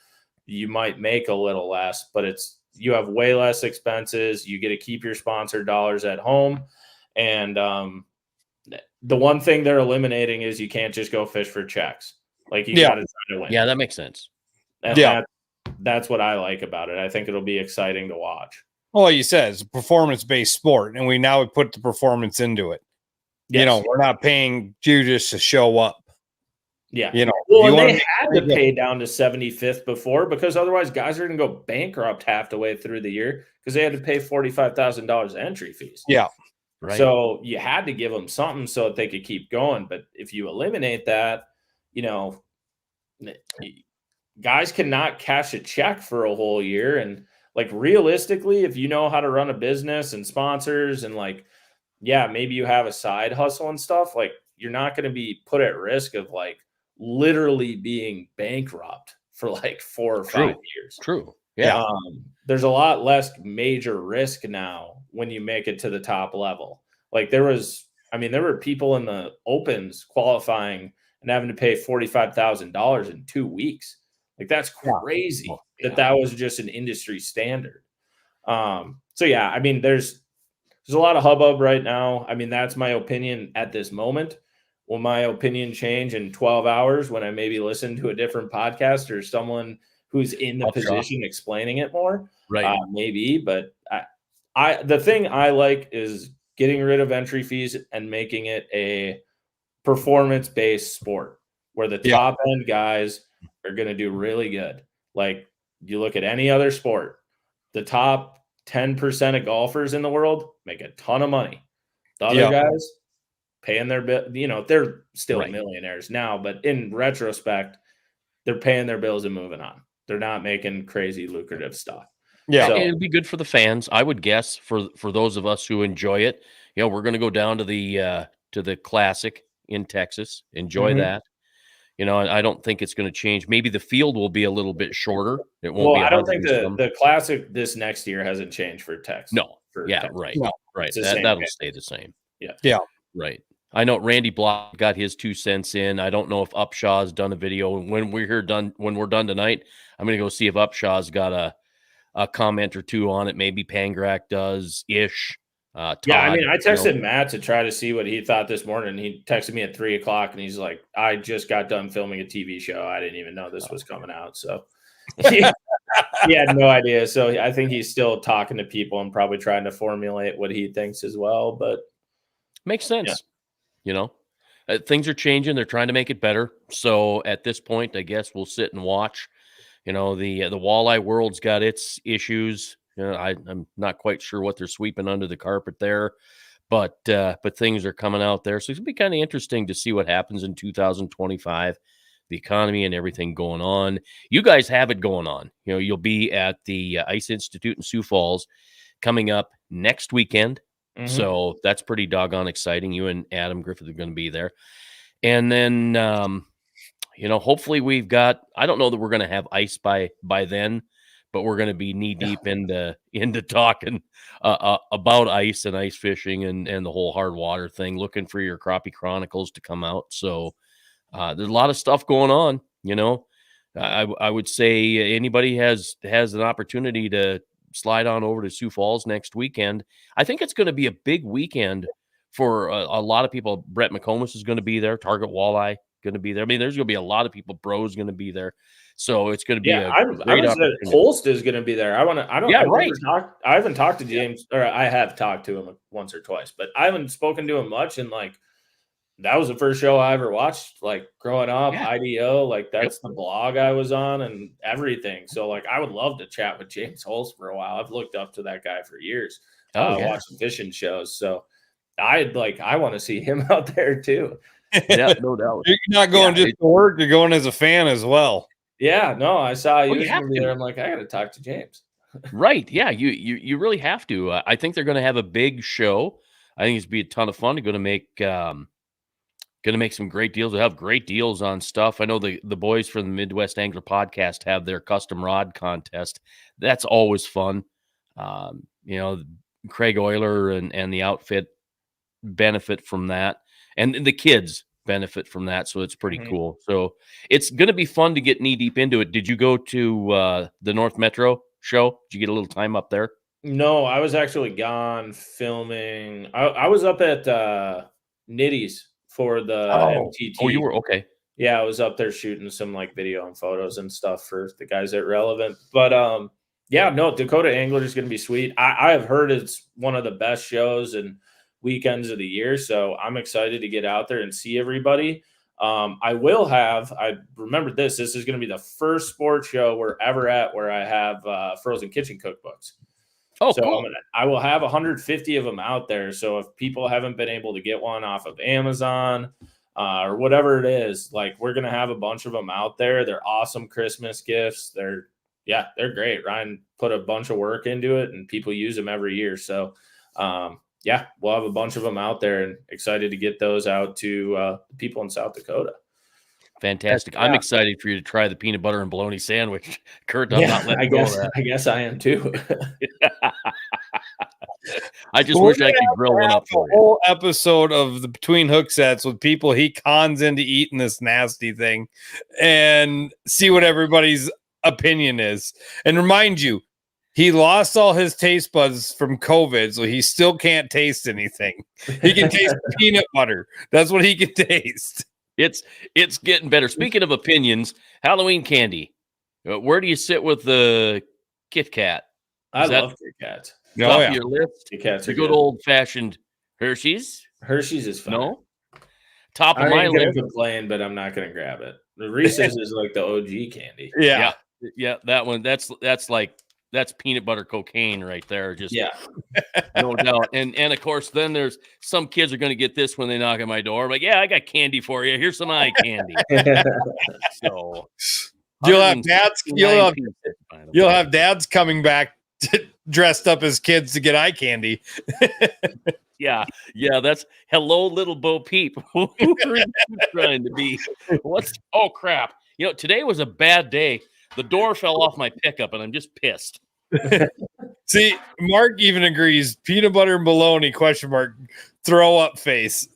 you might make a little less, but you have way less expenses. You get to keep your sponsor dollars at home. And the one thing they're eliminating is you can't just go fish for checks. Like, you got to try to win. Yeah, that makes sense. And that's what I like about it. I think it'll be exciting to watch. Well, like you said, it's a performance-based sport, and we now put the performance into it. Yes. We're not paying you just to show up. Yeah. Well, they had to pay down to 75th before, because otherwise guys are going to go bankrupt half the way through the year because they had to pay $45,000 entry fees. Yeah. Right. So you had to give them something so that they could keep going. But if you eliminate that, guys cannot cash a check for a whole year. And like, realistically, if you know how to run a business and sponsors and like, maybe you have a side hustle and stuff, like, you're not going to be put at risk of like literally being bankrupt for like 4 or 5 years. True. Yeah. There's a lot less major risk now when you make it to the top level. Like, there were people in the opens qualifying and having to pay $45,000 in 2 weeks. Like, that's crazy that was just an industry standard. There's a lot of hubbub right now. That's my opinion at this moment. Will my opinion change in 12 hours when I maybe listen to a different podcast or someone who's in the position explaining it more? Right. Maybe, but the thing I like is getting rid of entry fees and making it a performance-based sport where the top end guys are going to do really good. Like, you look at any other sport, the top 10% of golfers in the world make a ton of money. The other guys paying their bill, they're still millionaires now, but in retrospect, they're paying their bills and moving on. They're not making crazy lucrative stuff. Yeah, so it'd be good for the fans, I would guess. For those of us who enjoy it, we're going to go down to the Classic in Texas, enjoy that. I don't think it's going to change. Maybe the field will be a little bit shorter. It won't be. I don't think the Classic this next year hasn't changed for Texas. No. Texas. Right. No. Right. That'll stay the same. Yeah. Right. I know Randy Block got his 2 cents in. I don't know if Upshaw's done a video. When we're done tonight, I'm going to go see if Upshaw's got a comment or two on it. Maybe Pangrak does ish. Todd, I texted Matt to try to see what he thought this morning. He texted me at 3:00 and he's like, I just got done filming a TV show. I didn't even know this was coming out. So he had no idea. So I think he's still talking to people and probably trying to formulate what he thinks as well. But makes sense. Things are changing. They're trying to make it better. So at this point, I guess we'll sit and watch. The walleye world's got its issues. I'm not quite sure what they're sweeping under the carpet there, but things are coming out there. So it's going to be kind of interesting to see what happens in 2025, the economy and everything going on. You guys have it going on. You'll be at the Ice Institute in Sioux Falls coming up next weekend. Mm-hmm. So that's pretty doggone exciting. You and Adam Griffith are going to be there. And then, hopefully we've got, I don't know that we're going to have ice by then, but we're going to be knee deep into talking about ice and ice fishing and the whole hard water thing, looking for your Crappie Chronicles to come out. So there's a lot of stuff going on, I would say anybody has an opportunity to slide on over to Sioux Falls next weekend. I think it's going to be a big weekend for a lot of people. Brett McComas is going to be there, Target Walleye. going to be there. I mean, there's going to be a lot of people. Bro's going to be there. So it's going to be I great was opportunity. Holst is going to be there. I haven't talked to James, or I have talked to him once or twice, but I haven't spoken to him much. And like, that was the first show I ever watched, like growing up, IDO, like that's the blog I was on and everything. So like, I would love to chat with James Holst for a while. I've looked up to that guy for years, watching fishing shows. So I want to see him out there too. Yeah, no doubt. You're not going just to work, you're going as a fan as well. Yeah, no, I saw you there. I'm like, I got to talk to James. Right. Yeah, you really have to. I think they're going to have a big show. I think it's be a ton of fun. They're going to make some great deals. They have great deals on stuff. I know the boys from the Midwest Angler Podcast have their custom rod contest. That's always fun. Craig Euler and the outfit benefit from that, and the kids benefit from that. So it's pretty cool. So it's going to be fun to get knee deep into it. Did you go to the North Metro show? Did you get a little time up there? No, I was actually gone filming. I was up at Nitty's for the MTT. Oh, you were okay. Yeah, I was up there shooting some like video and photos and stuff for the guys at Relevant. But Dakota Angler is going to be sweet. I have heard it's one of the best shows and weekends of the year, so I'm excited to get out there and see everybody. I remembered this is going to be the first sports show we're ever at where I have frozen kitchen cookbooks. Oh, so cool. I will have 150 of them out there. So if people haven't been able to get one off of Amazon or whatever it is, like we're going to have a bunch of them out there. They're awesome Christmas gifts. They're great. Ryan put a bunch of work into it and people use them every year. So, we'll have a bunch of them out there and excited to get those out to people in South Dakota. Fantastic. I'm excited for you to try the peanut butter and bologna sandwich. Kurt, I'm not letting go of that. I guess I am too. I just wish I could grill one up for you. Whole episode of the Between Hooksets with people he cons into eating this nasty thing and see what everybody's opinion is. And remind you, he lost all his taste buds from COVID, so he still can't taste anything. He can taste peanut butter. That's what he can taste. It's getting better. Speaking of opinions, Halloween candy. Where do you sit with the Kit Kat? I love Kit Kats. Top of your list? Kit Kats the good old-fashioned Hershey's? Hershey's is fine. No? Top of my list. I'm going to complain, but I'm not going to grab it. The Reese's is like the OG candy. Yeah, that one. That's peanut butter cocaine right there. Just no doubt. And of course, then there's some kids are going to get this when they knock on my door. Like, yeah, I got candy for you. Here's some eye candy. So you'll have dads coming back dressed up as kids to get eye candy. Yeah, that's hello, little Bo Peep. Who are you trying to be? Oh crap! Today was a bad day. The door fell off my pickup, and I'm just pissed. See, Mark even agrees. Peanut butter and bologna, ? Throw up face.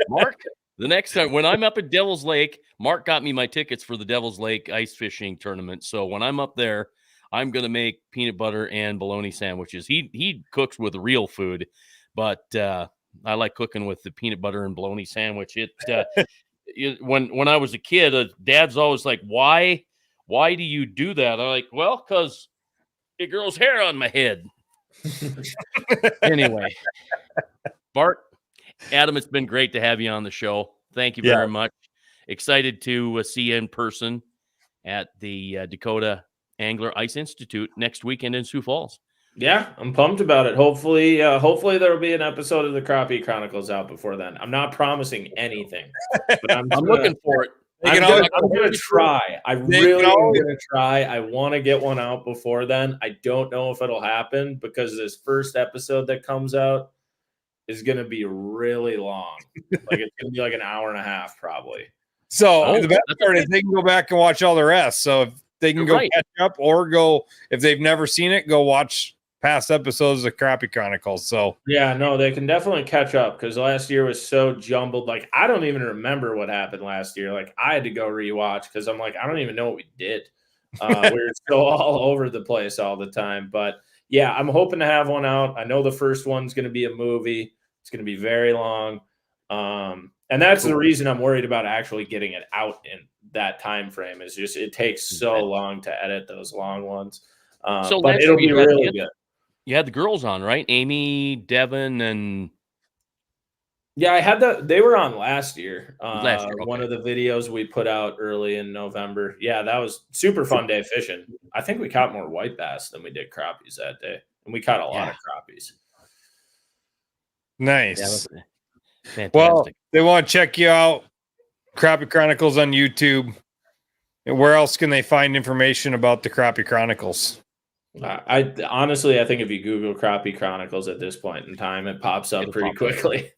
Mark, the next time when I'm up at Devil's Lake, Mark got me my tickets for the Devil's Lake ice fishing tournament. So when I'm up there, I'm going to make peanut butter and bologna sandwiches. He cooks with real food, but I like cooking with the peanut butter and bologna sandwich. When I was a kid, Dad's always like, why do you do that? I'm like, well, because it grows hair on my head. Anyway, Bart, Adam, it's been great to have you on the show. Thank you very much. Excited to see you in person at the Dakota Angler Ice Institute next weekend in Sioux Falls. Yeah, I'm pumped about it. Hopefully there will be an episode of the Crappie Chronicles out before then. I'm not promising anything, but I'm looking for it. I'm going to try. I really am going to try. I want to get one out before then. I don't know if it'll happen because this first episode that comes out is going to be really long. Like it's going to be like an hour and a half probably. So the best part is they can go back and watch all the rest. So if they can catch up or go, if they've never seen it, go watch past episodes of Crappie Chronicles. So they can definitely catch up because last year was so jumbled. Like I don't even remember what happened last year. Like I had to go rewatch because I'm like, I don't even know what we did. We were still all over the place all the time. But yeah, I'm hoping to have one out. I know the first one's going to be a movie. It's going to be very long. And And that's the reason I'm worried about actually getting it out in that time frame. Is just it takes so long to edit those long ones. But it'll be really good. You had the girls on, right? Amy, Devin, and yeah, I had they were on last year. Okay. One of the videos we put out early in November. Yeah, that was super fun day fishing. I think we caught more white bass than we did crappies that day, and we caught a lot of crappies. Nice. Fantastic. Well, they want to check you out. Crappie Chronicles on YouTube. And where else can they find information about the Crappie Chronicles? I honestly, I think if you Google Crappie Chronicles at this point in time, it pops up pretty quickly.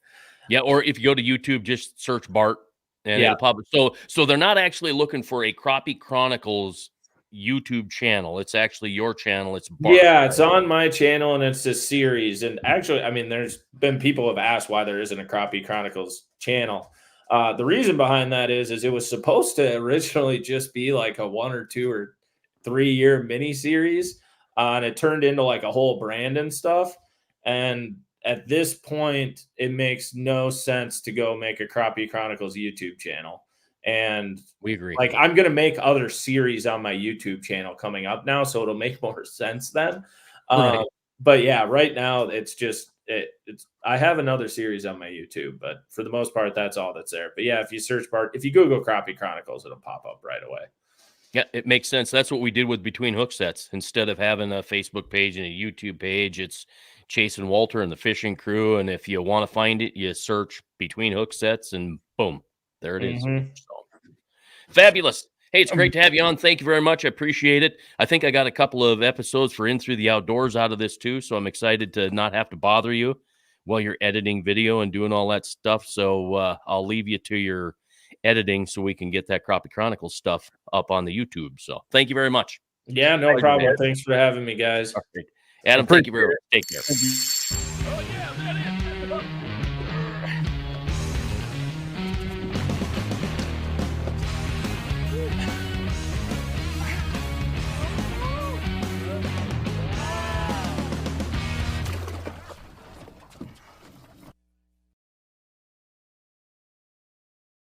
Yeah, or if you go to YouTube, just search Bart and it'll pop up. So they're not actually looking for a Crappie Chronicles YouTube channel. It's actually your channel. It's Bart. Yeah, it's on my channel and it's a series. And actually, I mean, there's been people have asked why there isn't a Crappie Chronicles channel. The reason behind that is it was supposed to originally just be like a 1 or 2 or 3 year mini series, and it turned into like a whole brand and stuff. And at this point, it makes no sense to go make a Crappie Chronicles YouTube channel. And we agree. Like, I'm going to make other series on my YouTube channel coming up now, so it'll make more sense then. But yeah, right now it's just I have another series on my YouTube, but for the most part, that's all that's there. But yeah, if you search Bart, if you Google Crappie Chronicles, it'll pop up right away. Yeah, it makes sense. That's what we did with Between Hooksets. Instead of having a Facebook page and a YouTube page, it's Chase and Walter and the fishing crew. And if you want to find it, you search Between Hooksets and boom, there it is. So, fabulous. Hey, it's great to have you on. Thank you very much. I appreciate it. I think I got a couple of episodes for In Through the Outdoors out of this too, so I'm excited to not have to bother you while you're editing video and doing all that stuff. So I'll leave you to your editing so we can get that Crappie Chronicles stuff up on the YouTube. So thank you very much. Yeah, no problem. Thanks for having me, guys. Adam, thank you very much. Take care. Oh, yeah, that is.